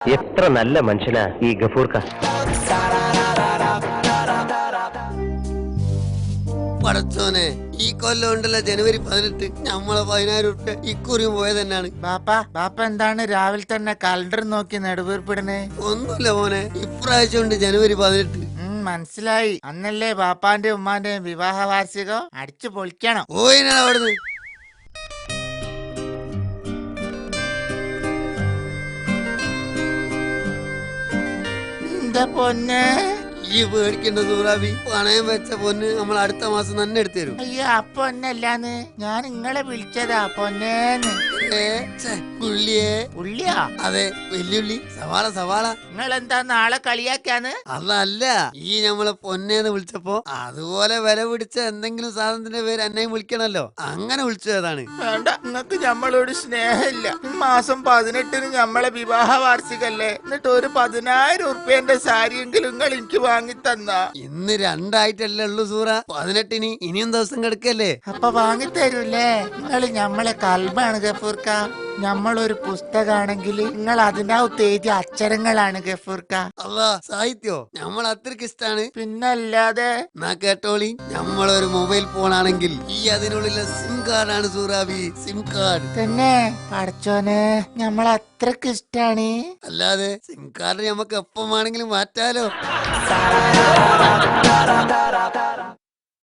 എത്ര നല്ല മനുഷ്യനാ ഈ ഗഫൂർക്ക. പടച്ചോനെ, ഈ കൊല്ലം ഉണ്ടല്ലോ ജനുവരി 18 നമ്മളെ 10,000 റുപ്യ ഇക്കുറിയും പോയത് തന്നെയാണ്. ബാപ്പ എന്താണ് രാവിലെ തന്നെ കലണ്ടർ നോക്കി നെടുവീർപ്പിടണേ? ഒന്നുമില്ല മോനെ, ഇപ്രാവശ്യം ഉണ്ട് ജനുവരി 18. മനസ്സിലായി. അന്നല്ലേ ബാപ്പാന്റെ ഉമ്മാന്റെ വിവാഹ വാർഷികം. അടിച്ചു പൊളിക്കണം. പോയിനാ അവിടുന്ന്. എന്താ പൊന്നെ? ഈ പേടിക്കേണ്ട സൂറാബി, പണയം വെച്ച പൊന്ന് നമ്മൾ അടുത്ത മാസം തന്നെ എടുത്തു തരും. അയ്യോ, അപ്പൊ ഒന്നല്ലാന്ന് ഞാൻ നിങ്ങളെ വിളിച്ചതാ പൊന്നേന്ന്. ഉള്ളിയേ? ഉള്ളിയാ? അതെ, വെല്ലുള്ളി. സവാള. നിങ്ങൾ എന്താ നാളെ കളിയാക്കാന്ന്? അതല്ല, ഈ നമ്മളെ പൊന്നേന്ന് വിളിച്ചപ്പോ അതുപോലെ വില പിടിച്ച എന്തെങ്കിലും സാധനത്തിന്റെ പേര് എന്നെയും വിളിക്കണല്ലോ, അങ്ങനെ വിളിച്ചതാണ്. വേണ്ട, നിങ്ങക്ക് നമ്മളോട് സ്നേഹമില്ല. മാസം 18 നമ്മളെ വിവാഹ വാർഷികല്ലേ, എന്നിട്ട് ഒരു 10,000 റുപ്യന്റെ സാരിയെങ്കിലും നിങ്ങൾ എനിക്ക് വാങ്ങി തന്ന. ഇന്ന് 2 ഉള്ളൂ സൂറ. 18 ഇനിയും ദിവസം കിടക്കല്ലേ. അപ്പൊ വാങ്ങി തരൂല്ലേ? നിങ്ങൾ നമ്മളെ കൽബാണ് ഗഫൂർക്ക. നമ്മളൊരു പുസ്തകാണെങ്കിൽ നിങ്ങൾ അതിനകത്ത് എഴുതിയ അക്ഷരങ്ങളാണ് ഗഫൂർക്ക. അല്ലാ, സാഹിത്യോ നമ്മൾ അത്രക്ക് ഇഷ്ടാണ്. പിന്നല്ലാതെ. എന്നാ കേട്ടോളി, നമ്മളൊരു മൊബൈൽ ഫോൺ ആണെങ്കിൽ ഈ അതിനുള്ളിലെ സിം കാർഡാണ് സൂറാബി, സിം കാർഡ്. തന്നെ പടച്ചോനെ, നമ്മൾ അത്രക്ക് ഇഷ്ടാണ്. അല്ലാതെ സിം കാർഡ് നമുക്ക് എപ്പം വേണമെങ്കിലും മാറ്റാലോ.